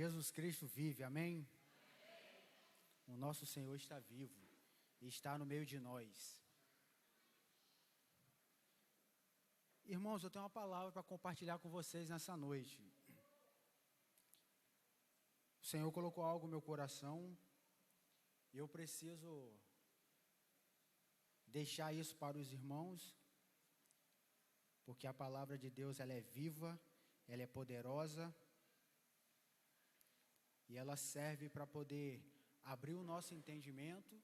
Jesus Cristo vive, amém? O nosso Senhor está vivo e está no meio de nós. Irmãos, eu tenho uma palavra para compartilhar com vocês nessa noite. O Senhor colocou algo no meu coração e eu preciso deixar isso para os irmãos, porque a palavra de Deus ela é viva, ela é poderosa e ela serve para poder abrir o nosso entendimento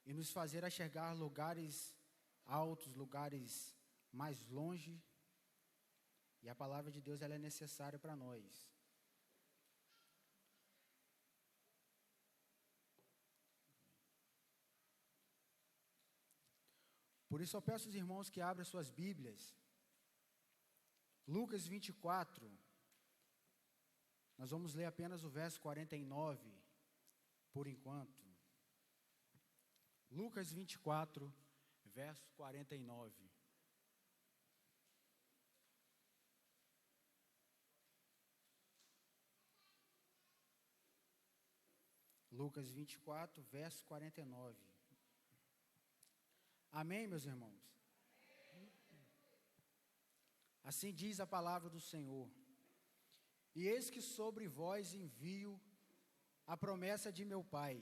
e nos fazer enxergar lugares altos, lugares mais longe. E a palavra de Deus ela é necessária para nós. Por isso eu peço aos irmãos que abram suas Bíblias. Lucas 24. Nós vamos ler apenas o verso 49, por enquanto. Lucas 24, verso 49. Lucas 24, verso 49. Amém, meus irmãos? Assim diz a palavra do Senhor. E eis que sobre vós envio a promessa de meu Pai.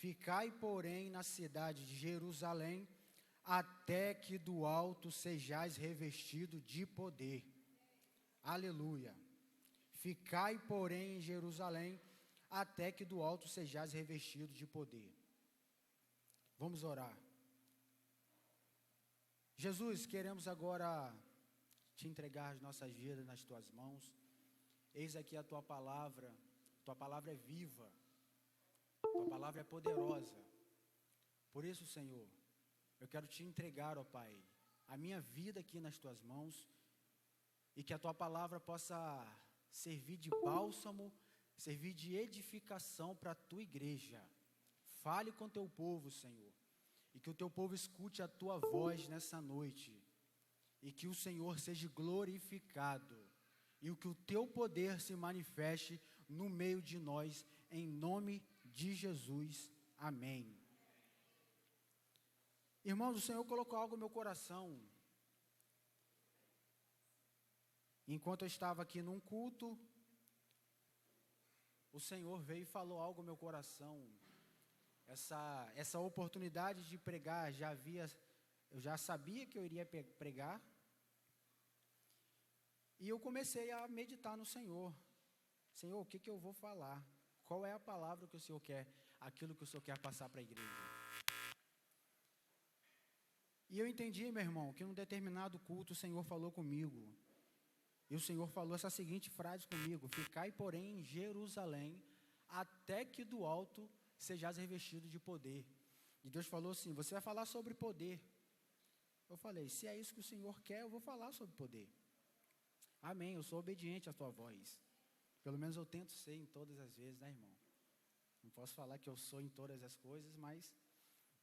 Ficai, porém, na cidade de Jerusalém, até que do alto sejais revestido de poder. Aleluia. Ficai, porém, em Jerusalém, até que do alto sejais revestido de poder. Vamos orar. Jesus, queremos agora te entregar as nossas vidas nas tuas mãos. Eis aqui a tua palavra é viva, tua palavra é poderosa. Por isso, Senhor, eu quero te entregar, ó Pai, a minha vida aqui nas tuas mãos, e que a tua palavra possa servir de bálsamo, servir de edificação para a tua igreja. Fale com o teu povo, Senhor, e que o teu povo escute a tua voz nessa noite, e que o Senhor seja glorificado, e que o teu poder se manifeste no meio de nós, em nome de Jesus, amém. Irmãos, o Senhor colocou algo no meu coração, enquanto eu estava aqui num culto, o Senhor veio e falou algo no meu coração. Essa oportunidade de pregar, eu já sabia que eu iria pregar, e eu comecei a meditar no Senhor. Senhor, o que eu vou falar? Qual é a palavra que o Senhor quer, aquilo que o Senhor quer passar para a igreja? E eu entendi, meu irmão, que em um determinado culto o Senhor falou comigo, e o Senhor falou essa seguinte frase comigo: ficai, porém, em Jerusalém, até que do alto sejais revestido de poder. E Deus falou assim: você vai falar sobre poder. Eu falei: se é isso que o Senhor quer, eu vou falar sobre poder. Amém, eu sou obediente à tua voz. Pelo menos eu tento ser em todas as vezes, né, irmão? Não posso falar que eu sou em todas as coisas, mas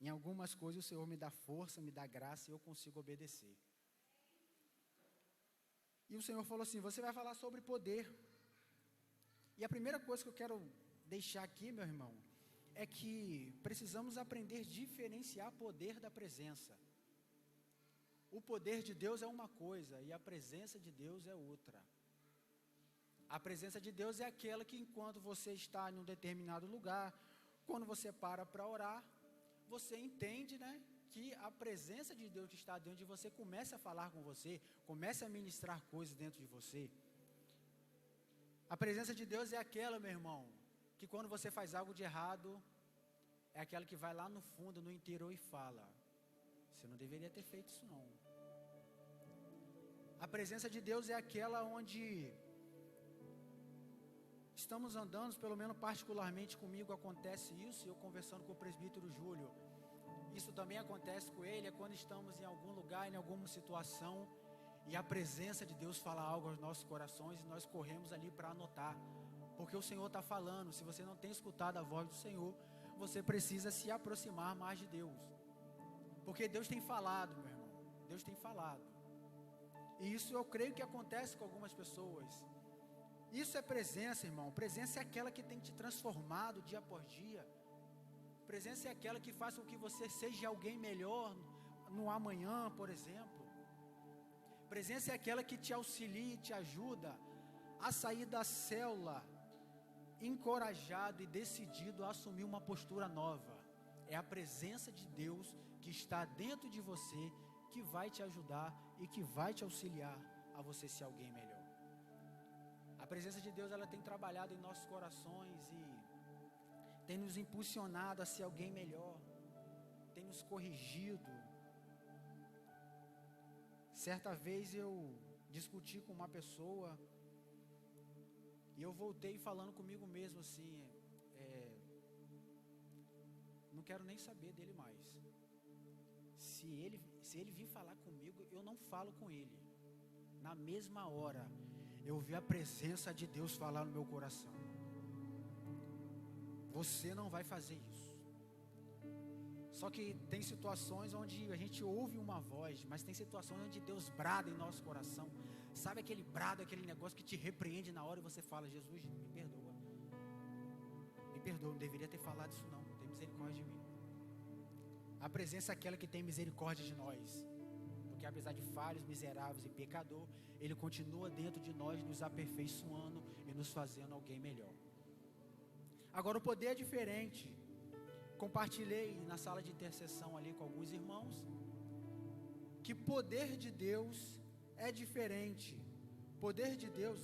em algumas coisas o Senhor me dá força, me dá graça e eu consigo obedecer. E o Senhor falou assim: você vai falar sobre poder. E a primeira coisa que eu quero deixar aqui, meu irmão, é que precisamos aprender a diferenciar poder da presença. O poder de Deus é uma coisa e a presença de Deus é outra. A presença de Deus é aquela que, enquanto você está em um determinado lugar, quando você para orar, você entende, né, que a presença de Deus que está dentro de você começa a falar com você, começa a ministrar coisas dentro de você. A presença de Deus é aquela, meu irmão, que quando você faz algo de errado, é aquela que vai lá no fundo, no interior e fala: você não deveria ter feito isso não. A presença de Deus é aquela onde estamos andando, pelo menos particularmente comigo acontece isso, eu conversando com o presbítero Júlio, isso também acontece com ele, é quando estamos em algum lugar, em alguma situação, e a presença de Deus fala algo aos nossos corações, e nós corremos ali para anotar, porque o Senhor está falando. Se você não tem escutado a voz do Senhor, você precisa se aproximar mais de Deus, porque Deus tem falado, meu irmão, Deus tem falado, e isso eu creio que acontece com algumas pessoas. Isso é presença, irmão. Presença é aquela que tem te transformado dia após dia. Presença é aquela que faz com que você seja alguém melhor no amanhã, por exemplo. Presença é aquela que te auxilia e te ajuda a sair da célula encorajado e decidido a assumir uma postura nova. É a presença de Deus que está dentro de você que vai te ajudar e que vai te auxiliar a você ser alguém melhor. A presença de Deus, ela tem trabalhado em nossos corações e tem nos impulsionado a ser alguém melhor, tem nos corrigido. Certa vez eu discuti com uma pessoa e eu voltei falando comigo mesmo assim, não quero nem saber dele mais. Se ele vir falar comigo, eu não falo com ele. Na mesma hora, eu vi a presença de Deus falar no meu coração. Você não vai fazer isso. Só que tem situações onde a gente ouve uma voz, mas tem situações onde Deus brada em nosso coração. Sabe aquele brado, aquele negócio que te repreende na hora e você fala: Jesus, me perdoa. Me perdoa, não deveria ter falado isso não. Tem misericórdia de mim. A presença é aquela que tem misericórdia de nós. Porque apesar de falhos, miseráveis e pecador, Ele continua dentro de nós, nos aperfeiçoando e nos fazendo alguém melhor. Agora o poder é diferente. Compartilhei na sala de intercessão ali com alguns irmãos que poder de Deus é diferente. Poder de Deus,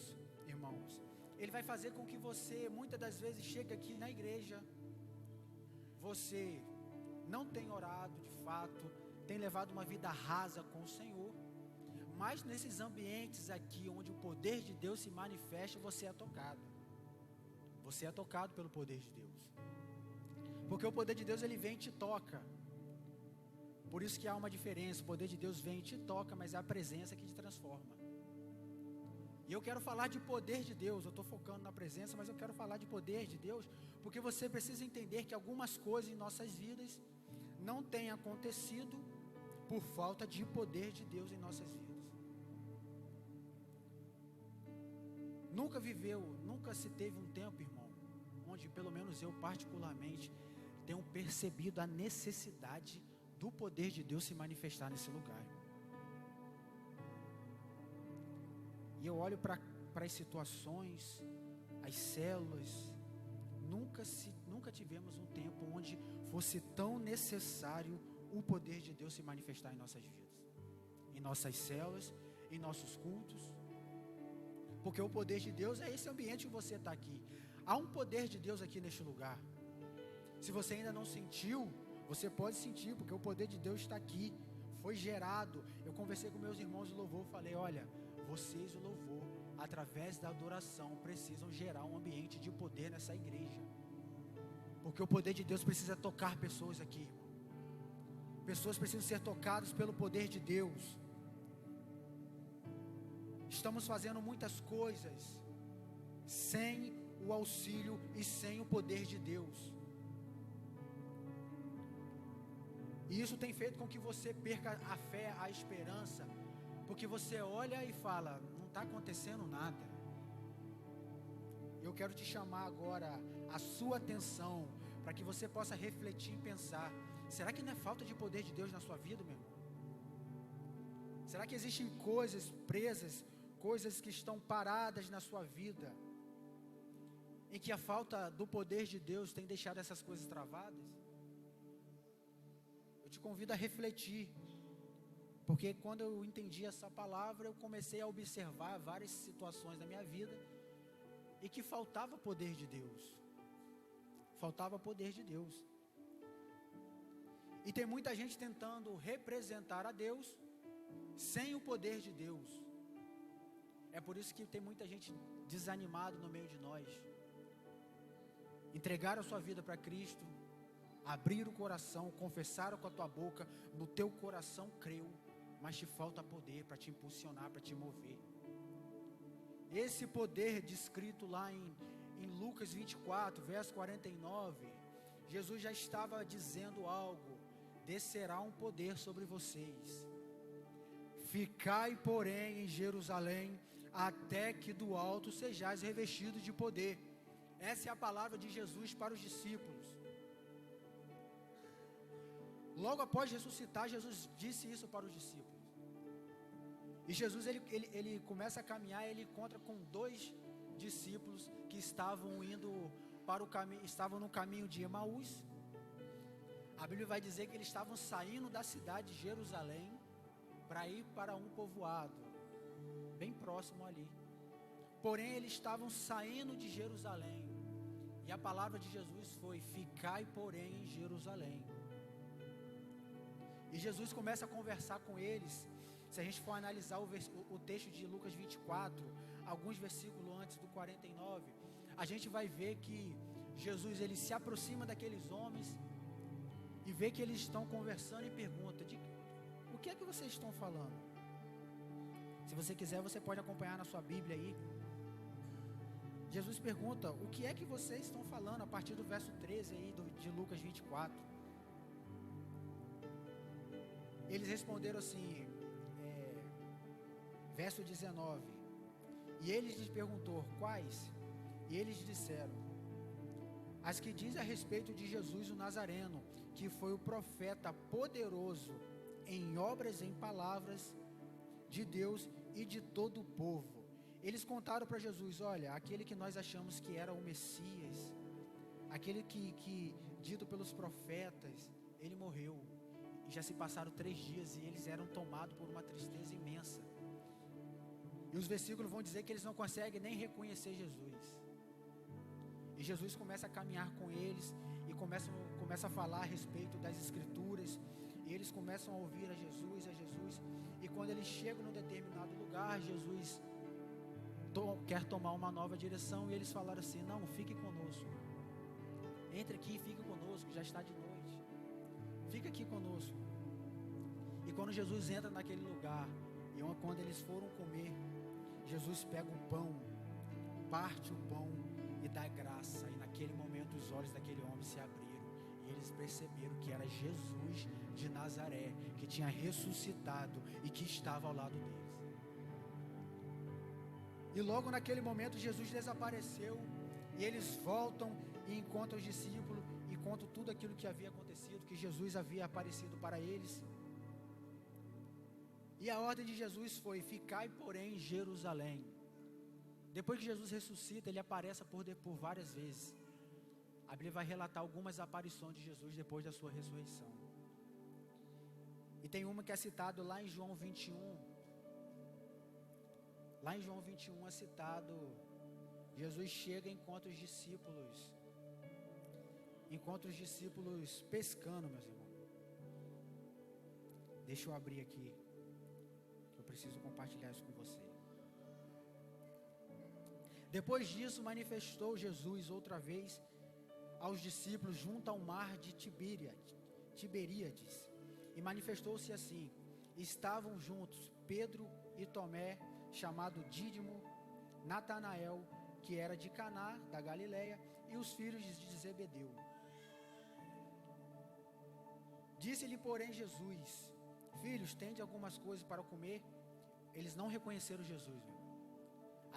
irmãos, Ele vai fazer com que você muitas das vezes chegue aqui na igreja, você não tem orado de fato, tem levado uma vida rasa com o Senhor, mas nesses ambientes aqui onde o poder de Deus se manifesta, você é tocado. Você é tocado pelo poder de Deus. Porque o poder de Deus, ele vem e te toca. Por isso que há uma diferença. O poder de Deus vem e te toca, mas é a presença que te transforma. E eu quero falar de poder de Deus. Eu estou focando na presença, mas eu quero falar de poder de Deus, porque você precisa entender que algumas coisas em nossas vidas não têm acontecido por falta de poder de Deus em nossas vidas. Nunca se teve um tempo, irmão, onde pelo menos eu particularmente tenho percebido a necessidade do poder de Deus se manifestar nesse lugar. E eu olho para as situações, as células, nunca tivemos um tempo onde fosse tão necessário o poder de Deus se manifestar em nossas vidas, em nossas células, em nossos cultos. Porque o poder de Deus é esse ambiente que você está aqui. Há um poder de Deus aqui neste lugar. Se você ainda não sentiu, você pode sentir, porque o poder de Deus está aqui. Foi gerado. Eu conversei com meus irmãos de louvor, falei: olha, vocês o louvor, através da adoração, precisam gerar um ambiente de poder nessa igreja. Porque o poder de Deus precisa tocar pessoas aqui, irmão. Pessoas precisam ser tocadas pelo poder de Deus. Estamos fazendo muitas coisas sem o auxílio e sem o poder de Deus. E isso tem feito com que você perca a fé, a esperança, porque você olha e fala: não está acontecendo nada. Eu quero te chamar agora a sua atenção, para que você possa refletir e pensar: será que não é falta de poder de Deus na sua vida, meu irmão? Será que existem coisas presas, coisas que estão paradas na sua vida, em que a falta do poder de Deus tem deixado essas coisas travadas? Eu te convido a refletir, porque quando eu entendi essa palavra, eu comecei a observar várias situações da minha vida, e que faltava poder de Deus, faltava poder de Deus, e tem muita gente tentando representar a Deus, sem o poder de Deus. É por isso que tem muita gente desanimada no meio de nós. Entregaram a sua vida para Cristo, abriram o coração, confessaram com a tua boca, no teu coração creu, mas te falta poder para te impulsionar, para te mover. Esse poder descrito lá em Lucas 24, verso 49, Jesus já estava dizendo algo: descerá um poder sobre vocês. Ficai, porém, em Jerusalém, até que do alto sejais revestidos de poder. Essa é a palavra de Jesus para os discípulos. Logo após ressuscitar, Jesus disse isso para os discípulos. E Jesus, ele começa a caminhar, ele encontra com 2 discípulos que estavam indo para o caminho, estavam no caminho de Emaús. A Bíblia vai dizer que eles estavam saindo da cidade de Jerusalém para ir para um povoado bem próximo ali. Porém, eles estavam saindo de Jerusalém. E a palavra de Jesus foi: ficai, porém, em Jerusalém. E Jesus começa a conversar com eles. Se a gente for analisar o texto de Lucas 24, alguns versículos antes do 49, a gente vai ver que Jesus, ele se aproxima daqueles homens e vê que eles estão conversando e pergunta: o que é que vocês estão falando? Se você quiser, você pode acompanhar na sua Bíblia aí. Jesus pergunta: o que é que vocês estão falando? A partir do verso 13 aí de Lucas 24. Eles responderam assim, verso 19: e ele lhes perguntou: quais? E eles disseram: as que diz a respeito de Jesus o Nazareno, que foi o profeta poderoso em obras e em palavras de Deus e de todo o povo. Eles contaram para Jesus: olha, aquele que nós achamos que era o Messias, aquele que dito pelos profetas, ele morreu. E já se passaram 3 dias e eles eram tomados por uma tristeza imensa. E os versículos vão dizer que eles não conseguem nem reconhecer Jesus. E Jesus começa a caminhar com eles e começa a falar a respeito das Escrituras. E eles começam a ouvir a Jesus. E quando eles chegam num determinado lugar, Jesus quer tomar uma nova direção. E eles falaram assim: não, fique conosco. Entre aqui e fique conosco, já está de noite. Fica aqui conosco. E quando Jesus entra naquele lugar, e quando eles foram comer, Jesus pega o pão, parte o pão e dá graça. E naquele momento os olhos daquele homem se abriram e eles perceberam que era Jesus de Nazaré, que tinha ressuscitado e que estava ao lado deles. E logo naquele momento Jesus desapareceu e eles voltam e encontram os discípulos e contam tudo aquilo que havia acontecido, que Jesus havia aparecido para eles. E a ordem de Jesus foi: ficai, porém, em Jerusalém. Depois que Jesus ressuscita, ele aparece por várias vezes. A Bíblia vai relatar algumas aparições de Jesus depois da sua ressurreição. E tem uma que é citado lá em João 21. Lá em João 21 é citado: Jesus chega e encontra os discípulos pescando, meus irmãos. Deixa eu abrir aqui, eu preciso compartilhar isso com você. Depois disso, manifestou Jesus outra vez aos discípulos junto ao mar de Tiberíades, e manifestou-se assim: estavam juntos Pedro e Tomé, chamado Dídimo, Natanael, que era de Caná da Galileia, e os filhos de Zebedeu. Disse-lhe, porém, Jesus: filhos, tende algumas coisas para comer? Eles não reconheceram Jesus, viu?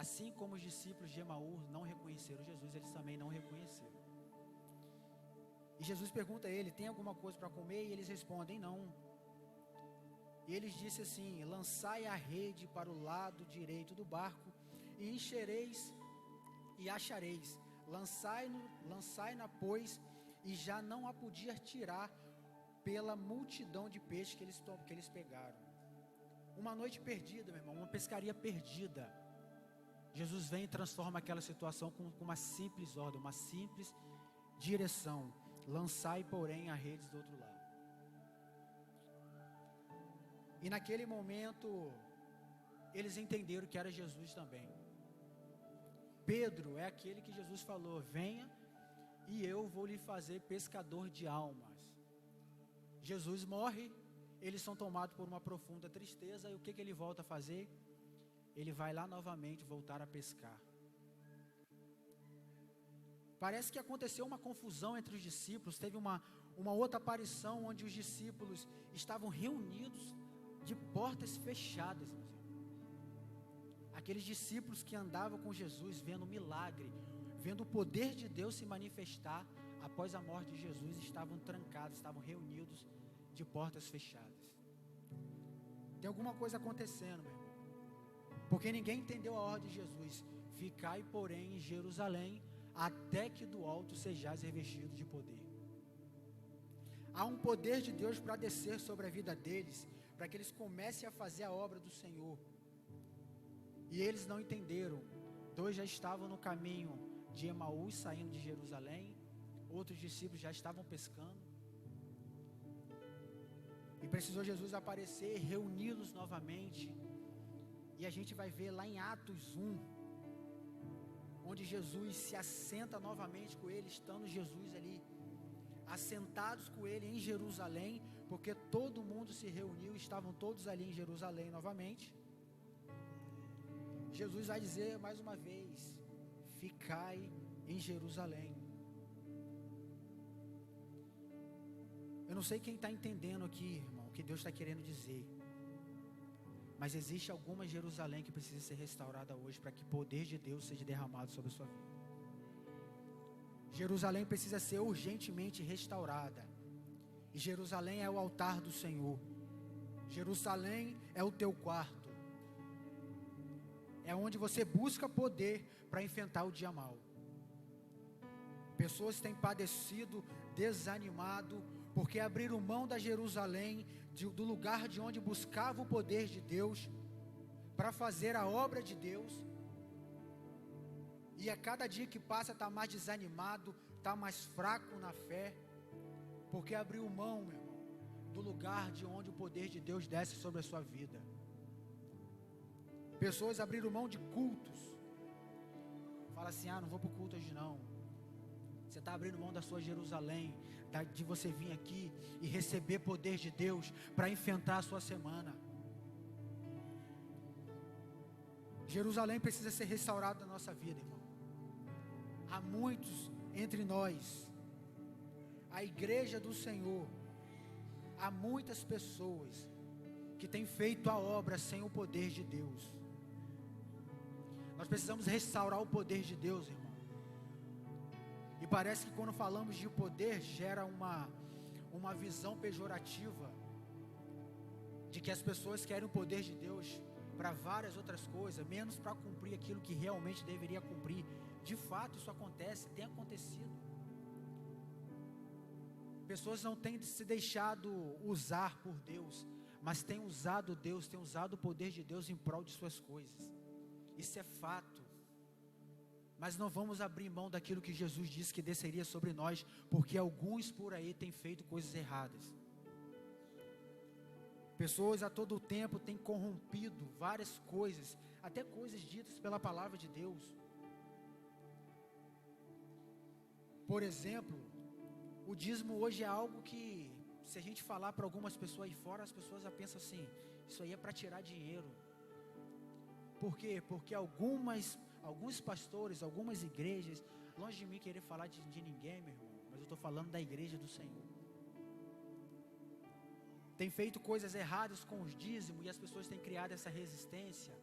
Assim como os discípulos de Emaús não reconheceram Jesus, eles também não reconheceram. E Jesus pergunta a ele: tem alguma coisa para comer? E eles respondem: não. E eles disse assim: lançai a rede para o lado direito do barco e enchereis e achareis. Lançai-na, pois, e já não a podia tirar pela multidão de peixes que eles pegaram. Uma noite perdida, meu irmão, uma pescaria perdida. Jesus vem e transforma aquela situação com uma simples ordem, uma simples direção: lançai, porém, a rede do outro lado. E naquele momento eles entenderam que era Jesus também. Pedro é aquele que Jesus falou: venha e eu vou lhe fazer pescador de almas. Jesus morre, eles são tomados por uma profunda tristeza, e o que ele volta a fazer? Ele vai lá novamente voltar a pescar. Parece que aconteceu uma confusão entre os discípulos. Teve uma outra aparição onde os discípulos estavam reunidos de portas fechadas, meus irmãos. Aqueles discípulos que andavam com Jesus, vendo o milagre, vendo o poder de Deus se manifestar, após a morte de Jesus, estavam trancados, estavam reunidos de portas fechadas. Tem alguma coisa acontecendo, meu irmão, porque ninguém entendeu a ordem de Jesus: ficai, porém, em Jerusalém, até que do alto sejais revestidos de poder. Há um poder de Deus para descer sobre a vida deles, para que eles comecem a fazer a obra do Senhor. E eles não entenderam. 2 já estavam no caminho de Emaús, saindo de Jerusalém. Outros discípulos já estavam pescando. E precisou Jesus aparecer, reuni-los novamente. E a gente vai ver lá em Atos 1, onde Jesus se assenta novamente com ele, estando Jesus ali, assentados com ele em Jerusalém, porque todo mundo se reuniu, estavam todos ali em Jerusalém novamente. Jesus vai dizer mais uma vez: ficai em Jerusalém. Eu não sei quem está entendendo aqui, irmão, o que Deus está querendo dizer, mas existe alguma Jerusalém que precisa ser restaurada hoje, para que o poder de Deus seja derramado sobre a sua vida. Jerusalém precisa ser urgentemente restaurada, e Jerusalém é o altar do Senhor. Jerusalém é o teu quarto, é onde você busca poder para enfrentar o dia mau. Pessoas têm padecido, desanimado, porque abriram mão da Jerusalém, do lugar de onde buscava o poder de Deus, para fazer a obra de Deus. E a cada dia que passa está mais desanimado, está mais fraco na fé, porque abriu mão, meu irmão, do lugar de onde o poder de Deus desce sobre a sua vida. Pessoas abriram mão de cultos. Fala assim: não vou para o culto hoje não. Você está abrindo mão da sua Jerusalém, de você vir aqui e receber poder de Deus para enfrentar a sua semana. Jerusalém precisa ser restaurada na nossa vida, irmão. Há muitos entre nós, a igreja do Senhor, há muitas pessoas que têm feito a obra sem o poder de Deus. Nós precisamos restaurar o poder de Deus, irmão. E parece que quando falamos de poder, gera uma visão pejorativa, de que as pessoas querem o poder de Deus para várias outras coisas, menos para cumprir aquilo que realmente deveria cumprir. De fato, isso acontece, tem acontecido. Pessoas não têm se deixado usar por Deus, mas têm usado Deus, têm usado o poder de Deus em prol de suas coisas. Isso é fato. Mas não vamos abrir mão daquilo que Jesus disse que desceria sobre nós, porque alguns por aí têm feito coisas erradas. Pessoas a todo tempo têm corrompido várias coisas, até coisas ditas pela palavra de Deus. Por exemplo, o dízimo hoje é algo que, se a gente falar para algumas pessoas aí fora, as pessoas já pensam assim: isso aí é para tirar dinheiro. Por quê? Porque alguns pastores, algumas igrejas, longe de mim querer falar de ninguém, meu irmão, mas eu estou falando da igreja do Senhor, tem feito coisas erradas com os dízimos, e as pessoas têm criado essa resistência.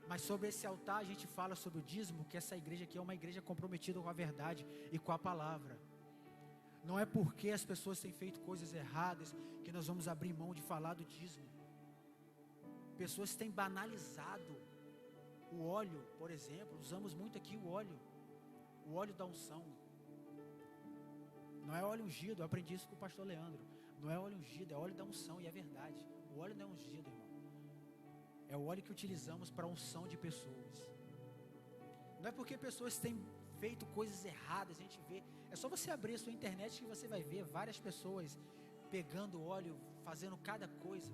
Mas sobre esse altar a gente fala sobre o dízimo, que essa igreja aqui é uma igreja comprometida com a verdade e com a palavra. Não é porque as pessoas têm feito coisas erradas que nós vamos abrir mão de falar do dízimo. Pessoas têm banalizado o óleo, por exemplo. Usamos muito aqui o óleo da unção. Não é óleo ungido, eu aprendi isso com o pastor Leandro. Não é óleo ungido, é óleo da unção, e é verdade. O óleo não é ungido, irmão. É o óleo que utilizamos para a unção de pessoas. Não é porque pessoas têm feito coisas erradas, a gente vê. É só você abrir a sua internet que você vai ver várias pessoas pegando óleo, fazendo cada coisa.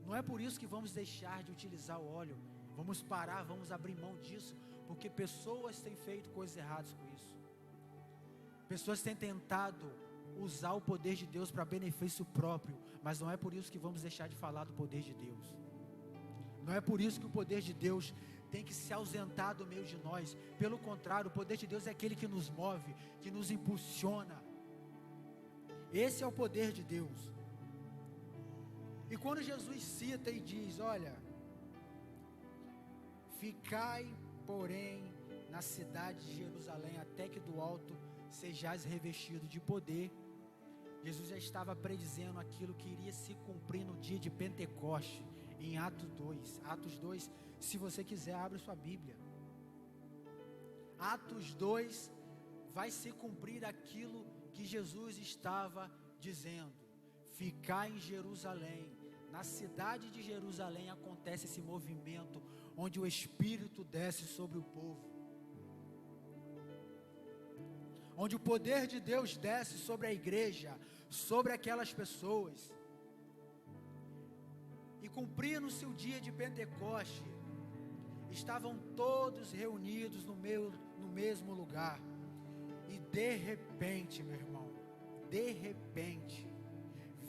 Não é por isso que vamos deixar de utilizar o óleo. Vamos parar, vamos abrir mão disso, porque pessoas têm feito coisas erradas com isso. Pessoas têm tentado usar o poder de Deus para benefício próprio, mas não é por isso que vamos deixar de falar do poder de Deus. Não é por isso que o poder de Deus tem que se ausentar do meio de nós. Pelo contrário, o poder de Deus é aquele que nos move, que nos impulsiona. Esse é o poder de Deus. E quando Jesus cita e diz: olha, Ficai, porém, na cidade de Jerusalém, até que do alto sejais revestido de poder. Jesus já estava predizendo aquilo que iria se cumprir no dia de Pentecoste, em Atos 2. Atos 2, se você quiser, abre sua Bíblia. Atos 2 vai se cumprir aquilo que Jesus estava dizendo. Ficar em Jerusalém. Na cidade de Jerusalém acontece esse movimento onde o Espírito desce sobre o povo, onde o poder de Deus desce sobre a igreja, sobre aquelas pessoas. E cumprindo-se o dia de Pentecoste, estavam todos reunidos no mesmo lugar. E de repente, meu irmão, de repente,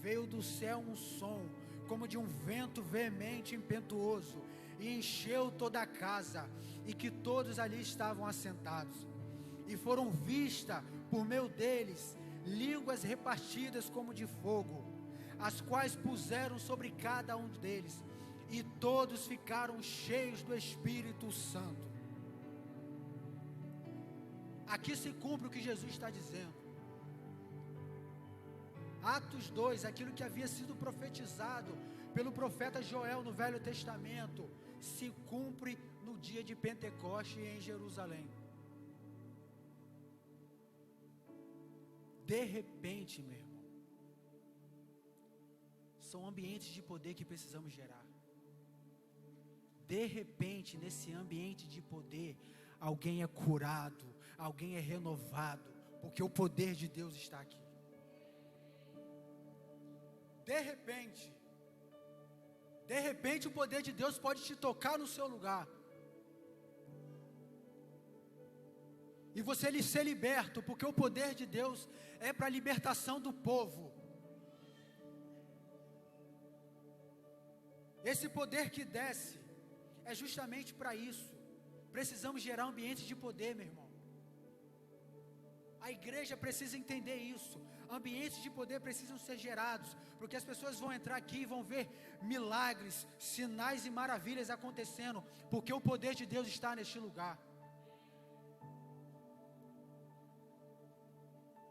veio do céu um som, como de um vento veemente e impetuoso, e encheu toda a casa, e que todos ali estavam assentados. E foram vistas por meio deles línguas repartidas como de fogo, as quais puseram sobre cada um deles, e todos ficaram cheios do Espírito Santo. Aqui se cumpre o que Jesus está dizendo. Atos 2, aquilo que havia sido profetizado pelo profeta Joel no Velho Testamento, se cumpre no dia de Pentecoste em Jerusalém. De repente, meu irmão, são ambientes de poder que precisamos gerar. De repente, nesse ambiente de poder, alguém é curado, alguém é renovado, porque o poder de Deus está aqui. De repente o poder de Deus pode te tocar no seu lugar, e você ser liberto, porque o poder de Deus é para a libertação do povo. Esse poder que desce é justamente para isso. Precisamos gerar ambientes de poder, meu irmão. A igreja precisa entender isso. Ambientes de poder precisam ser gerados, porque as pessoas vão entrar aqui e vão ver milagres, sinais e maravilhas acontecendo, porque o poder de Deus está neste lugar.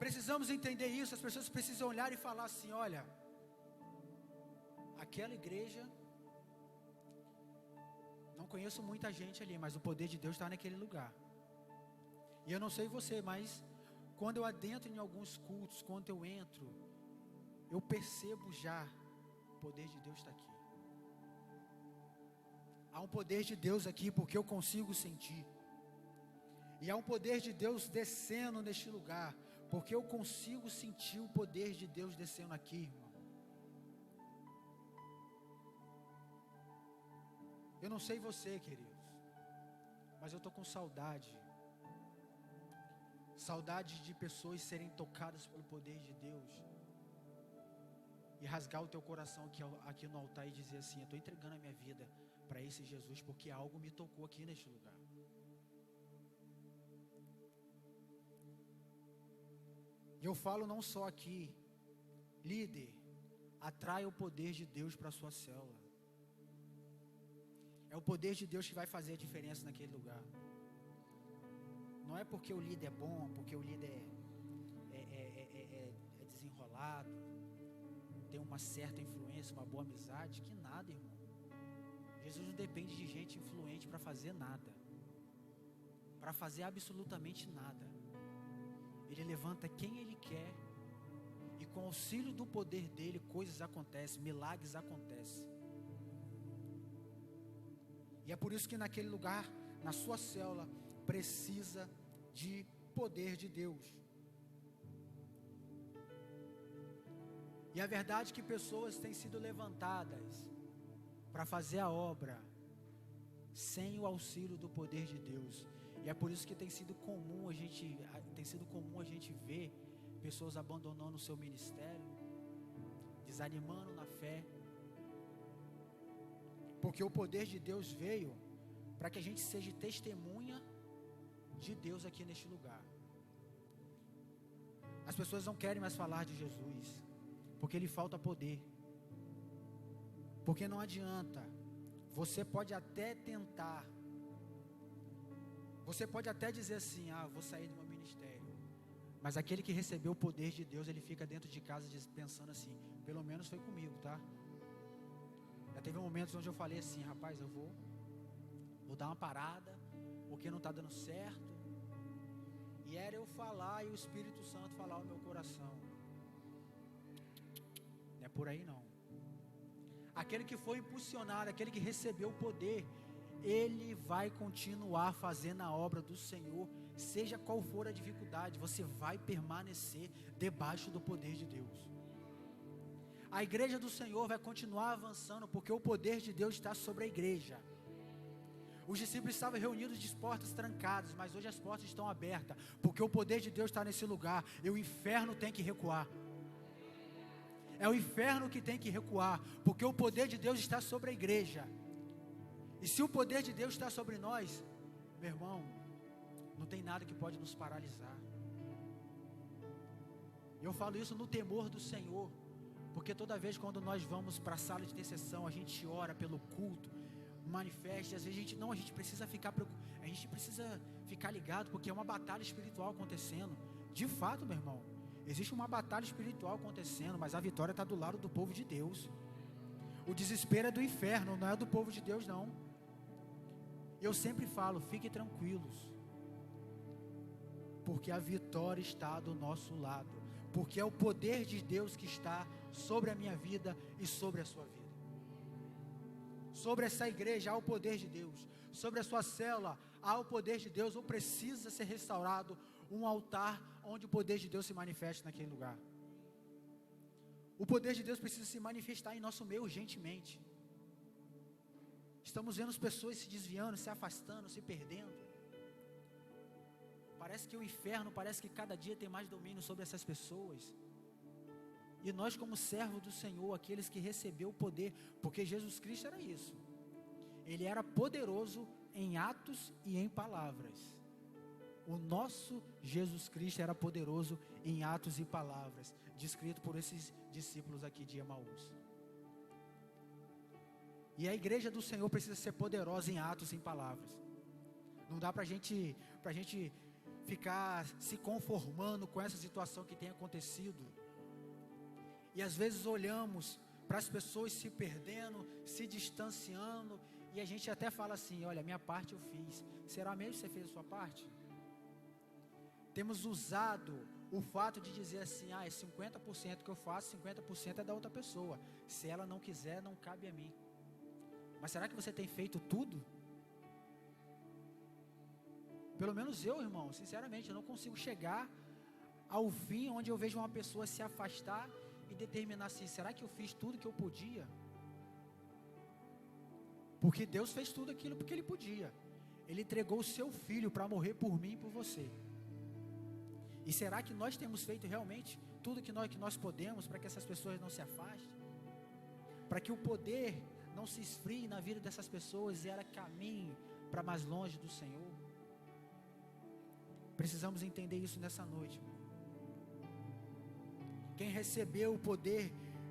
Precisamos entender isso. As pessoas precisam olhar e falar assim: olha, aquela igreja, não conheço muita gente ali, mas o poder de Deus está naquele lugar. E eu não sei você, mas quando eu adentro em alguns cultos, quando eu entro, eu percebo já, o poder de Deus está aqui. Há um poder de Deus aqui, porque eu consigo sentir. E há um poder de Deus descendo neste lugar, porque eu consigo sentir o poder de Deus descendo aqui, irmão. Eu não sei você, queridos, mas eu estou com saudade. Saudade de pessoas serem tocadas pelo poder de Deus. E rasgar o teu coração aqui no altar e dizer assim: eu estou entregando a minha vida para esse Jesus, porque algo me tocou aqui neste lugar. E eu falo não só aqui, líder, atraia o poder de Deus para a sua célula. É o poder de Deus que vai fazer a diferença naquele lugar. Não é porque o líder é bom, porque o líder é desenrolado, tem uma certa influência, uma boa amizade, que nada, irmão. Jesus não depende de gente influente para fazer nada, para fazer absolutamente nada. Ele levanta quem Ele quer, e com o auxílio do poder dEle, coisas acontecem, milagres acontecem. E é por isso que naquele lugar, na sua célula, precisa de poder de Deus. E a verdade é que pessoas têm sido levantadas para fazer a obra sem o auxílio do poder de Deus. E é por isso que tem sido comum a gente ver pessoas abandonando o seu ministério, desanimando na fé, porque o poder de Deus veio para que a gente seja testemunha de Deus aqui neste lugar. As pessoas não querem mais falar de Jesus, porque lhe falta poder. Porque não adianta, você pode até tentar Você pode até dizer assim, vou sair do meu ministério. Mas aquele que recebeu o poder de Deus, ele fica dentro de casa pensando assim, pelo menos foi comigo, tá? Já teve momentos onde eu falei assim, rapaz, eu vou dar uma parada, porque não está dando certo. E era eu falar e o Espírito Santo falar ao meu coração. Não é por aí não. Aquele que foi impulsionado, aquele que recebeu o poder, ele vai continuar fazendo a obra do Senhor, seja qual for a dificuldade, você vai permanecer debaixo do poder de Deus. A igreja do Senhor vai continuar avançando, porque o poder de Deus está sobre a igreja. Os discípulos estavam reunidos de portas trancadas, mas hoje as portas estão abertas, porque o poder de Deus está nesse lugar, e o inferno tem que recuar. É o inferno que tem que recuar, porque o poder de Deus está sobre a igreja. E se o poder de Deus está sobre nós, meu irmão, não tem nada que pode nos paralisar. Eu falo isso no temor do Senhor, porque toda vez quando nós vamos para a sala de intercessão, a gente ora pelo culto, manifesta, às vezes a gente precisa ficar ligado, porque é uma batalha espiritual acontecendo. De fato, meu irmão, existe uma batalha espiritual acontecendo, mas a vitória está do lado do povo de Deus. O desespero é do inferno, não é do povo de Deus não. Eu sempre falo, fiquem tranquilos, porque a vitória está do nosso lado, porque é o poder de Deus que está sobre a minha vida e sobre a sua vida. Sobre essa igreja há o poder de Deus, sobre a sua célula há o poder de Deus, ou precisa ser restaurado um altar onde o poder de Deus se manifeste naquele lugar. O poder de Deus precisa se manifestar em nosso meio urgentemente. Estamos vendo as pessoas se desviando, se afastando, se perdendo. Parece que o inferno, parece que cada dia tem mais domínio sobre essas pessoas. E nós, como servos do Senhor, aqueles que recebeu o poder, porque Jesus Cristo era isso. Ele era poderoso em atos e em palavras. O nosso Jesus Cristo era poderoso em atos e palavras, descrito por esses discípulos aqui de Emaús. E a igreja do Senhor precisa ser poderosa em atos e em palavras. Não dá pra gente ficar se conformando com essa situação que tem acontecido. E às vezes olhamos para as pessoas se perdendo, se distanciando, e a gente até fala assim, olha, minha parte eu fiz. Será mesmo que você fez a sua parte? Temos usado o fato de dizer assim, é 50% que eu faço, 50% é da outra pessoa. Se ela não quiser, não cabe a mim. Mas será que você tem feito tudo? Pelo menos eu, irmão, sinceramente, eu não consigo chegar ao fim onde eu vejo uma pessoa se afastar e determinar assim, será que eu fiz tudo que eu podia? Porque Deus fez tudo aquilo porque Ele podia. Ele entregou o seu Filho para morrer por mim e por você. E será que nós temos feito realmente tudo que nós podemos para que essas pessoas não se afastem? Para que o poder não se esfrie na vida dessas pessoas e ela caminhe para mais longe do Senhor? Precisamos entender isso nessa noite. Quem recebeu o poder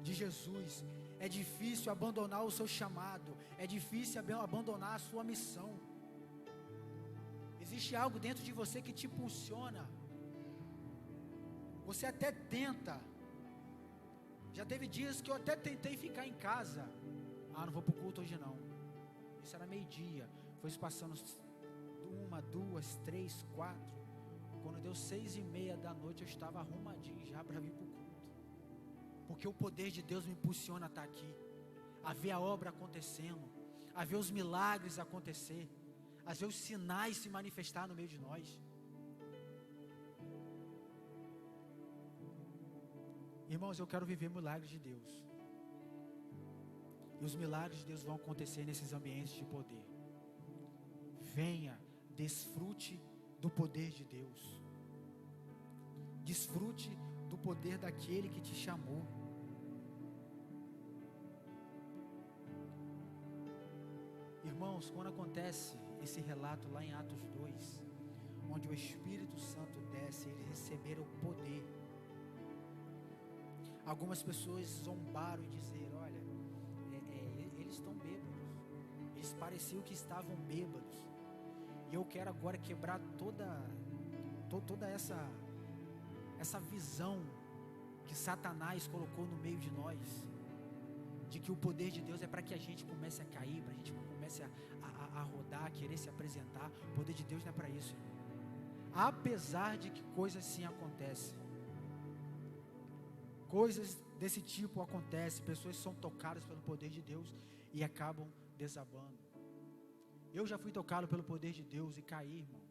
de Jesus, é difícil abandonar o seu chamado, é difícil abandonar a sua missão. Existe algo dentro de você que te impulsiona. Você até tenta. Já teve dias que eu até tentei ficar em casa. Não vou para o culto hoje não. Isso era meio-dia. Foi se passando 1, 2, 3, 4. Quando deu 6:30 da noite, eu estava arrumadinho já para vir para o culto. Porque o poder de Deus me impulsiona a estar aqui, a ver a obra acontecendo, a ver os milagres acontecer, a ver os sinais se manifestar no meio de nós. Irmãos, eu quero viver milagres de Deus. E os milagres de Deus vão acontecer nesses ambientes de poder. Venha, desfrute do poder de Deus. Desfrute do poder daquele que te chamou. Irmãos, quando acontece esse relato lá em Atos 2, onde o Espírito Santo desce, eles receberam o poder. Algumas pessoas zombaram e disseram, olha, eles estão bêbados. Eles pareciam que estavam bêbados. E eu quero agora quebrar toda essa visão que Satanás colocou no meio de nós, de que o poder de Deus é para que a gente comece a cair, para a gente comece a rodar, a querer se apresentar. O poder de Deus não é para isso, irmão. Apesar de que coisas sim acontecem, coisas desse tipo acontecem, pessoas são tocadas pelo poder de Deus e acabam desabando. Eu já fui tocado pelo poder de Deus e caí, irmão,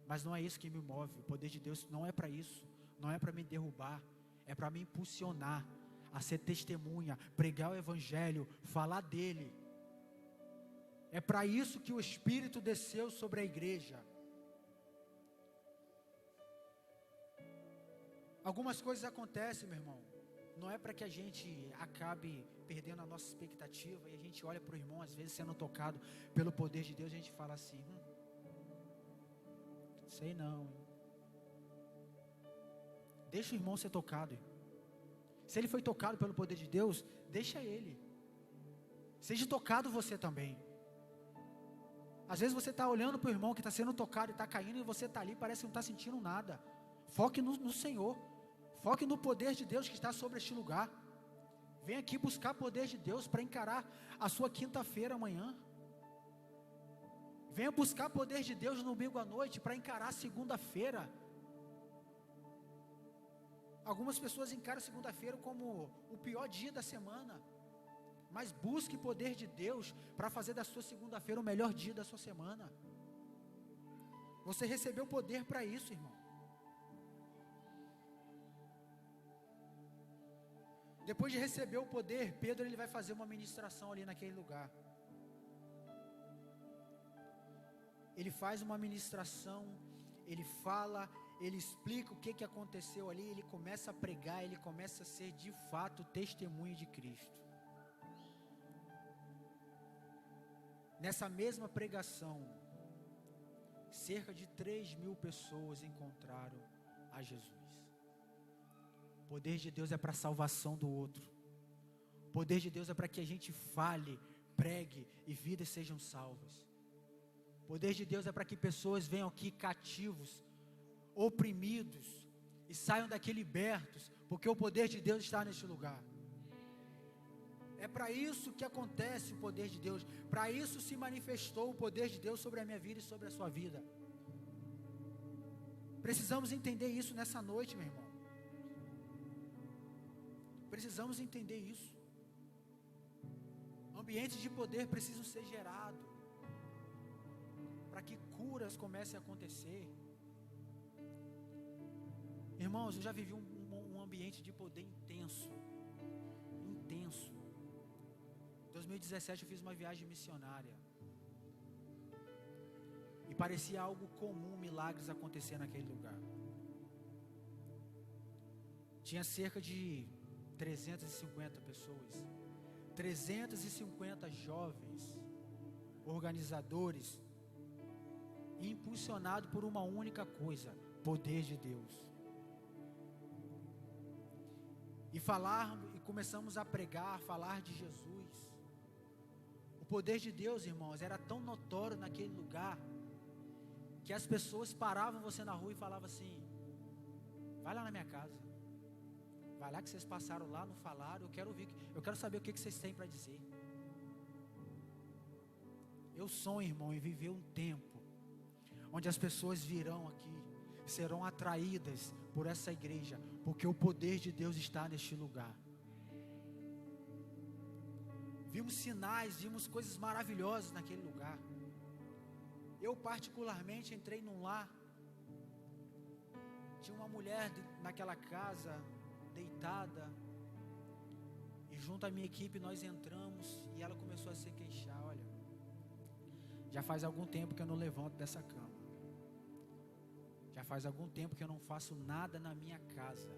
mas não é isso que me move. O poder de Deus não é para isso, não é para me derrubar, é para me impulsionar a ser testemunha, pregar o evangelho, falar dele. É para isso que o Espírito desceu sobre a igreja. Algumas coisas acontecem, meu irmão, não é para que a gente acabe perdendo a nossa expectativa, e a gente olha para o irmão, às vezes sendo tocado pelo poder de Deus, a gente fala assim, sei não, deixa o irmão ser tocado. Se ele foi tocado pelo poder de Deus, deixa ele, seja tocado você também. Às vezes você está olhando para o irmão que está sendo tocado e está caindo, e você está ali, parece que não está sentindo nada. Foque no Senhor, foque no poder de Deus que está sobre este lugar. Vem aqui buscar poder de Deus para encarar a sua quinta-feira amanhã. Venha buscar poder de Deus no domingo à noite para encarar a segunda-feira. Algumas pessoas encaram segunda-feira como o pior dia da semana, mas busque poder de Deus para fazer da sua segunda-feira o melhor dia da sua semana. Você recebeu poder para isso, irmão. Depois de receber o poder, Pedro ele vai fazer uma ministração ali naquele lugar. Ele faz uma ministração, ele fala, ele explica o que aconteceu ali, ele começa a pregar, ele começa a ser de fato testemunho de Cristo. Nessa mesma pregação, cerca de 3.000 pessoas encontraram a Jesus. O poder de Deus é para a salvação do outro. O poder de Deus é para que a gente fale, pregue e vidas sejam salvas. O poder de Deus é para que pessoas venham aqui cativos, oprimidos e saiam daqui libertos, porque o poder de Deus está neste lugar. É para isso que acontece o poder de Deus, para isso se manifestou o poder de Deus sobre a minha vida e sobre a sua vida. Precisamos entender isso nessa noite, meu irmão. Precisamos entender isso. Ambientes de poder precisam ser gerados, para que curas comecem a acontecer. Irmãos, eu já vivi um ambiente de poder intenso. Em 2017 eu fiz uma viagem missionária. E parecia algo comum, milagres acontecer naquele lugar. Tinha cerca de 350 pessoas. 350 jovens, organizadores, impulsionado por uma única coisa: poder de Deus. E começamos a pregar, a falar de Jesus. O poder de Deus, irmãos, era tão notório naquele lugar, que as pessoas paravam você na rua e falavam assim: vai lá na minha casa, vai lá que vocês passaram lá, não falaram, eu quero saber o que vocês têm para dizer. Eu sonho, irmão, em viver um tempo onde as pessoas virão aqui, serão atraídas por essa igreja, porque o poder de Deus está neste lugar. Vimos sinais, vimos coisas maravilhosas naquele lugar. Eu particularmente entrei num lar, tinha uma mulher naquela casa, deitada, e junto à minha equipe nós entramos, e ela começou a se queixar: olha, já faz algum tempo que eu não levanto dessa cama, já faz algum tempo que eu não faço nada na minha casa,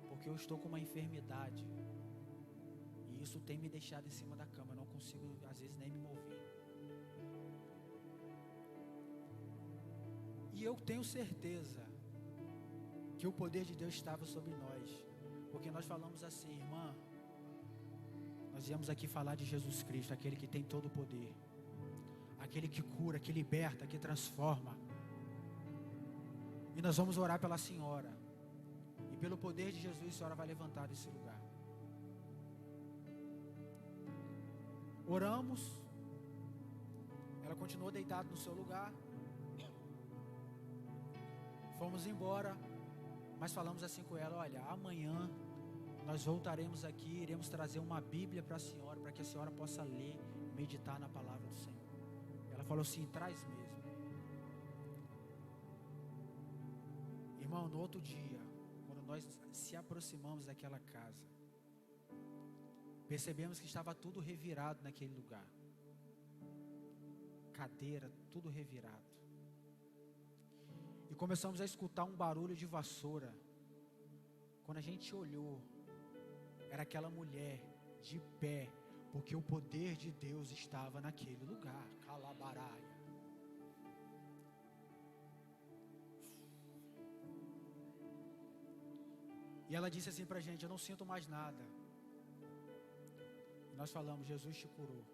porque eu estou com uma enfermidade, e isso tem me deixado em cima da cama, eu não consigo às vezes nem me mover. E eu tenho certeza que o poder de Deus estava sobre nós, porque nós falamos assim: irmã, nós viemos aqui falar de Jesus Cristo, aquele que tem todo o poder, aquele que cura, que liberta, que transforma. E nós vamos orar pela senhora. E pelo poder de Jesus, a senhora vai levantar desse lugar. Oramos. Ela continuou deitada no seu lugar. Fomos embora. Mas falamos assim com ela: olha, amanhã nós voltaremos aqui, iremos trazer uma Bíblia para a senhora, para que a senhora possa ler, meditar na palavra do Senhor. Ela falou assim: traz mesmo. Irmão, no outro dia, quando nós se aproximamos daquela casa, percebemos que estava tudo revirado naquele lugar. Cadeira, tudo revirado. E começamos a escutar um barulho de vassoura. Quando a gente olhou, era aquela mulher de pé, porque o poder de Deus estava naquele lugar. Calabaraia. E ela disse assim pra gente: eu não sinto mais nada. E nós falamos: Jesus te curou.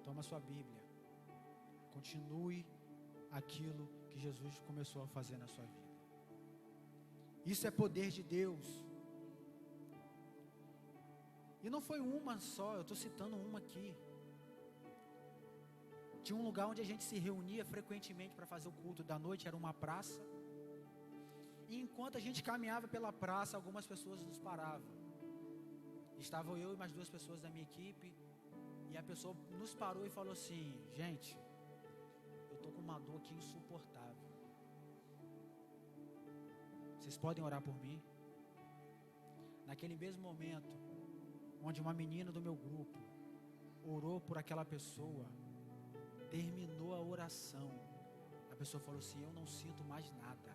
Toma sua Bíblia. Continue aquilo que Jesus começou a fazer na sua vida. Isso é poder de Deus. E não foi uma só, eu estou citando uma aqui. Tinha um lugar onde a gente se reunia frequentemente para fazer o culto da noite, era uma praça. E enquanto a gente caminhava pela praça, algumas pessoas nos paravam. Estavam eu e mais 2 pessoas da minha equipe. E a pessoa nos parou e falou assim: gente, eu estou com uma dor aqui insuportável. Vocês podem orar por mim? Naquele mesmo momento, onde uma menina do meu grupo orou por aquela pessoa, terminou a oração, a pessoa falou assim: eu não sinto mais nada.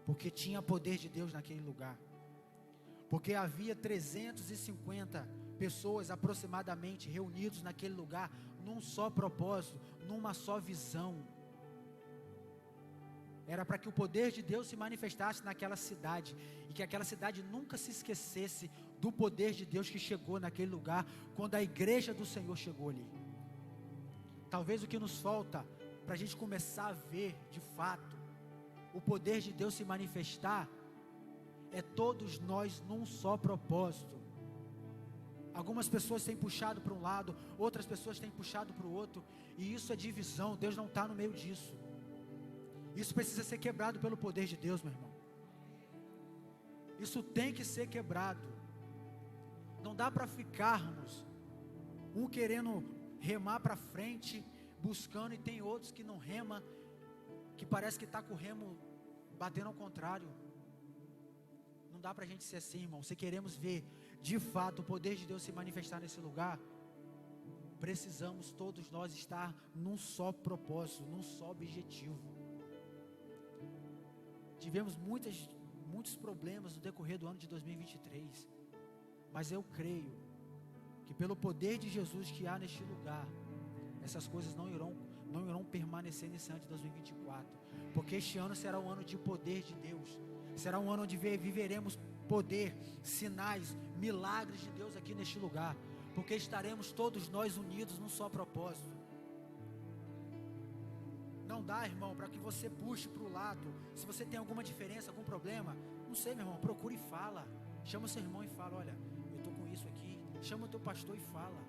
Porque tinha poder de Deus naquele lugar. Porque havia 350 pessoas aproximadamente reunidos naquele lugar, num só propósito, numa só visão. Era para que o poder de Deus se manifestasse naquela cidade, e que aquela cidade nunca se esquecesse do poder de Deus que chegou naquele lugar, quando a igreja do Senhor chegou ali. Talvez o que nos falta, para a gente começar a ver de fato o poder de Deus se manifestar, é todos nós num só propósito. Algumas pessoas têm puxado para um lado, outras pessoas têm puxado para o outro, e isso é divisão. Deus não está no meio disso. Isso precisa ser quebrado pelo poder de Deus, meu irmão. Isso tem que ser quebrado. Não dá para ficarmos um querendo remar para frente, buscando, e tem outros que não rema, que parece que está com o remo batendo ao contrário. Não dá para a gente ser assim, irmão. Se queremos ver de fato o poder de Deus se manifestar nesse lugar, precisamos todos nós estar num só propósito, num só objetivo. Tivemos muitos problemas no decorrer do ano de 2023, mas eu creio que pelo poder de Jesus que há neste lugar, essas coisas não irão permanecer nesse ano de 2024, porque este ano será um ano de poder de Deus, será um ano onde viveremos poder, sinais, milagres de Deus aqui neste lugar, porque estaremos todos nós unidos num só propósito. Não dá, irmão, para que você puxe para o lado. Se você tem alguma diferença, algum problema, não sei, meu irmão, procure e fala. Chama o seu irmão e fala: olha, eu estou com isso aqui. Chama o teu pastor e fala.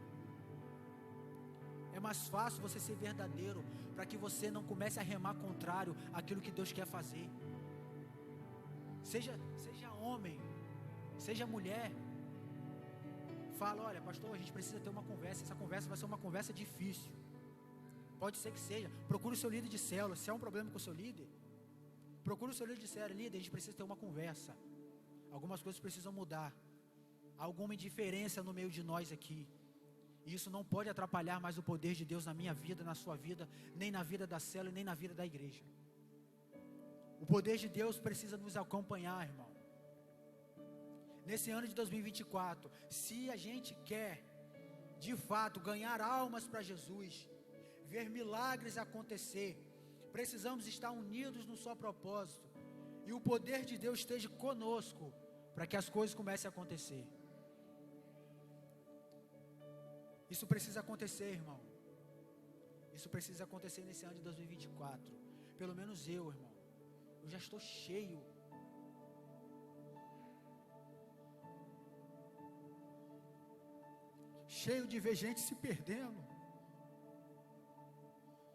É mais fácil você ser verdadeiro, para que você não comece a remar contrário àquilo que Deus quer fazer. Seja homem, seja mulher. Fala: olha, pastor, a gente precisa ter uma conversa. Essa conversa vai ser uma conversa difícil. Pode ser que seja. Procure o seu líder de célula. Se há um problema com o seu líder, procure o seu líder de célula. Líder, a gente precisa ter uma conversa. Algumas coisas precisam mudar. Há alguma indiferença no meio de nós aqui. E isso não pode atrapalhar mais o poder de Deus na minha vida, na sua vida, nem na vida da célula, nem na vida da igreja. O poder de Deus precisa nos acompanhar, irmão. Nesse ano de 2024, se a gente quer, de fato, ganhar almas para Jesus, ver milagres acontecer, precisamos estar unidos no só propósito, e o poder de Deus esteja conosco, para que as coisas comecem a acontecer. Isso precisa acontecer, irmão. Isso precisa acontecer nesse ano de 2024. Pelo menos eu, irmão. Eu já estou cheio. Cheio de ver gente se perdendo.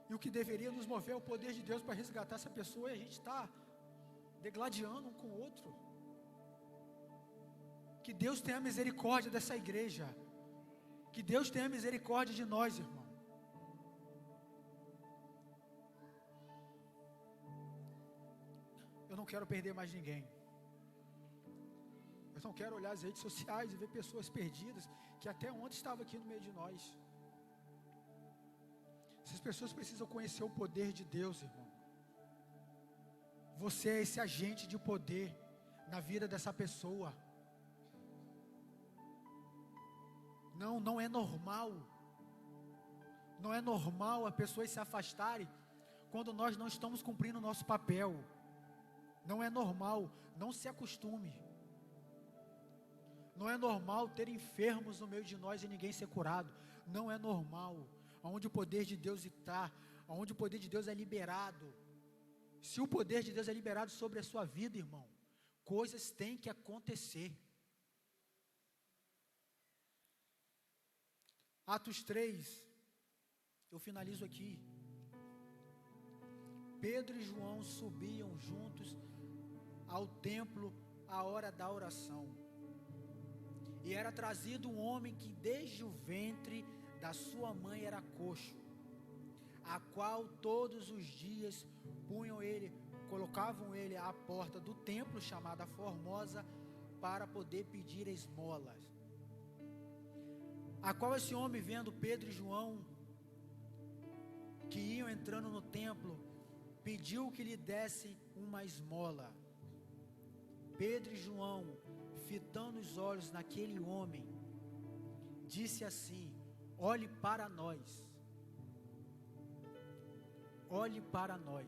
E o que deveria nos mover é o poder de Deus para resgatar essa pessoa, e a gente está degladiando um com o outro. Que Deus tenha misericórdia dessa igreja. Que Deus tenha misericórdia de nós, irmão. Eu não quero perder mais ninguém. Eu não quero olhar as redes sociais e ver pessoas perdidas, que até ontem estavam aqui no meio de nós. Essas pessoas precisam conhecer o poder de Deus, irmão. Você é esse agente de poder na vida dessa pessoa. Não é normal. Não é normal as pessoas se afastarem quando nós não estamos cumprindo o nosso papel. Não é normal, não se acostume. Não é normal ter enfermos no meio de nós e ninguém ser curado. Não é normal. Onde o poder de Deus está, onde o poder de Deus é liberado. Se o poder de Deus é liberado sobre a sua vida, irmão, coisas têm que acontecer. Atos 3, eu finalizo aqui. Pedro e João subiam juntos ao templo à hora da oração. E era trazido um homem que desde o ventre da sua mãe era coxo, a qual todos os dias colocavam ele à porta do templo chamada Formosa para poder pedir esmolas. A qual esse homem, vendo Pedro e João que iam entrando no templo, pediu que lhe dessem uma esmola. Pedro e João, fitando os olhos naquele homem, disse assim: olhe para nós. Olhe para nós.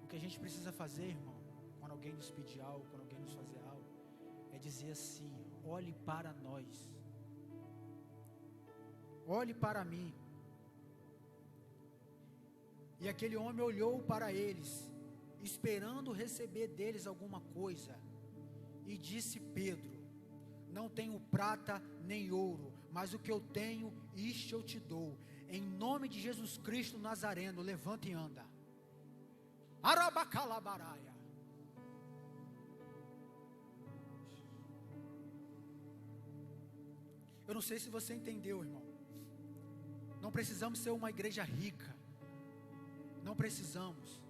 O que a gente precisa fazer, irmão, quando alguém nos pedir algo, quando alguém nos fazer algo, é dizer assim: olhe para nós. Olhe para mim. E aquele homem olhou para eles, esperando receber deles alguma coisa, e disse Pedro: não tenho prata nem ouro, mas o que eu tenho, isto eu te dou. Em nome de Jesus Cristo Nazareno, levanta e anda. Arabacalabaraia. Eu não sei se você entendeu, irmão. Não precisamos ser uma igreja rica. Não precisamos.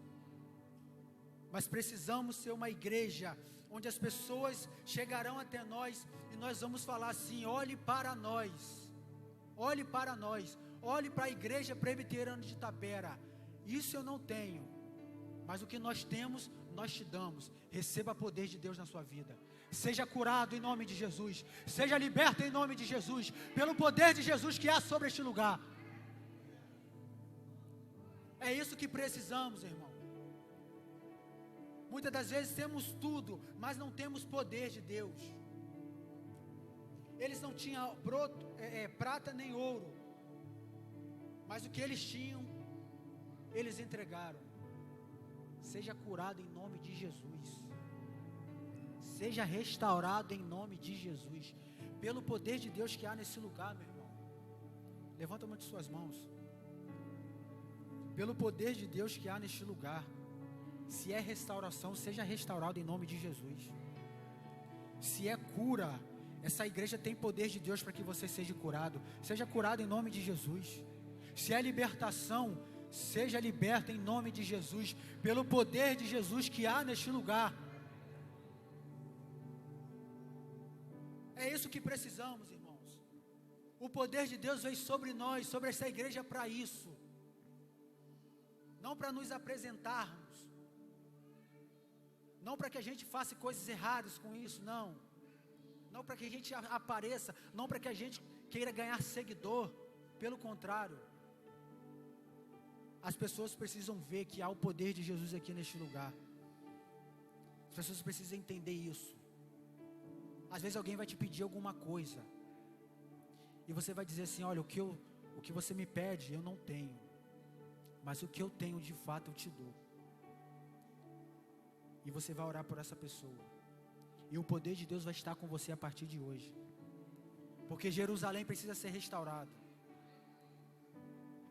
Mas precisamos ser uma igreja onde as pessoas chegarão até nós e nós vamos falar assim: olhe para nós. Olhe para nós. Olhe para a igreja presbiteriana de Itapera. Isso eu não tenho, mas o que nós temos, nós te damos. Receba poder de Deus na sua vida. Seja curado em nome de Jesus. Seja liberto em nome de Jesus, pelo poder de Jesus que há sobre este lugar. É isso que precisamos, irmão. Muitas das vezes temos tudo, mas não temos poder de Deus. Eles não tinham prata nem ouro, mas o que eles tinham, eles entregaram. Seja curado em nome de Jesus. Seja restaurado em nome de Jesus, pelo poder de Deus que há nesse lugar, meu irmão. Levanta uma de suas mãos. Pelo poder de Deus que há neste lugar. Se é restauração, seja restaurado em nome de Jesus. Se é cura, essa igreja tem poder de Deus para que você seja curado. Seja curado em nome de Jesus. Se é libertação, seja liberto em nome de Jesus, pelo poder de Jesus que há neste lugar. É isso que precisamos, irmãos. O poder de Deus veio sobre nós, sobre essa igreja, para isso. Não para nos apresentarmos, não para que a gente faça coisas erradas com isso, não. Não para que a gente apareça, não para que a gente queira ganhar seguidor. Pelo contrário, as pessoas precisam ver que há o poder de Jesus aqui neste lugar. As pessoas precisam entender isso. Às vezes alguém vai te pedir alguma coisa, E você vai dizer assim: olha, o que você me pede eu não tenho, mas o que eu tenho de fato eu te dou. E você vai orar por essa pessoa. E o poder de Deus vai estar com você a partir de hoje. Porque Jerusalém precisa ser restaurada.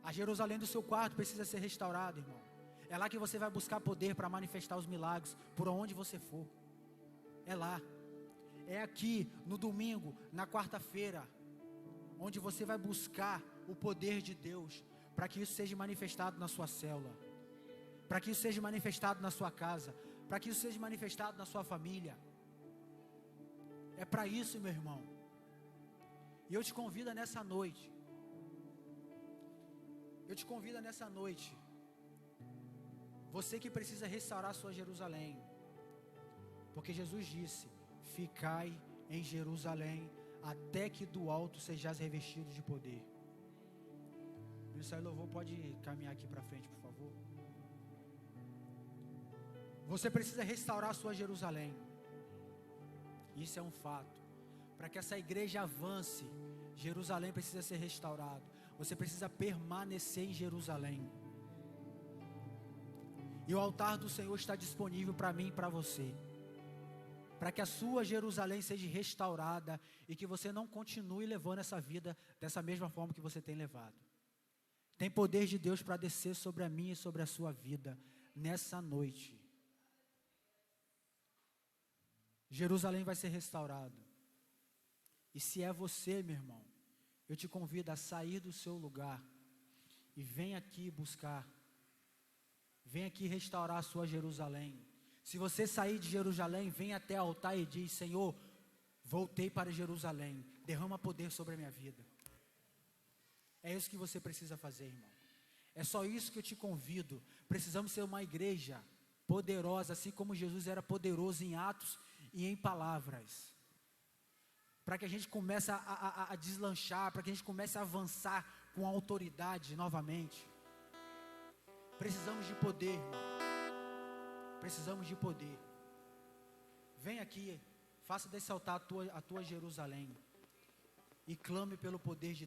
A Jerusalém do seu quarto precisa ser restaurada, irmão. É lá que você vai buscar poder para manifestar os milagres, por onde você for. É lá. É aqui, no domingo, na quarta-feira, onde você vai buscar o poder de Deus, para que isso seja manifestado na sua célula, para que isso seja manifestado na sua casa, para que isso seja manifestado na sua família. É para isso, meu irmão. E eu te convido nessa noite. Você que precisa restaurar sua Jerusalém. Porque Jesus disse: ficai em Jerusalém, até que do alto sejais revestidos de poder. Ministério Louvor, pode caminhar aqui para frente, por favor. Você precisa restaurar sua Jerusalém. Isso é um fato. Para que essa igreja avance, Jerusalém precisa ser restaurado. Você precisa permanecer em Jerusalém. E o altar do Senhor está disponível para mim e para você. Para que a sua Jerusalém seja restaurada e que você não continue levando essa vida dessa mesma forma que você tem levado. Tem poder de Deus para descer sobre a minha e sobre a sua vida nessa noite. Jerusalém vai ser restaurado. E se é você, meu irmão, eu te convido a sair do seu lugar e vem aqui buscar. Vem aqui restaurar a sua Jerusalém. Se você sair de Jerusalém, vem até o altar e diz: Senhor, voltei para Jerusalém, derrama poder sobre a minha vida. É isso que você precisa fazer, irmão. É só isso que eu te convido. Precisamos ser uma igreja poderosa, assim como Jesus era poderoso em atos e em palavras. Para que a gente comece a deslanchar, para que a gente comece a avançar com autoridade novamente. Precisamos de poder, irmão. Precisamos de poder. Vem aqui, faça desse altar a tua Jerusalém. E clame pelo poder de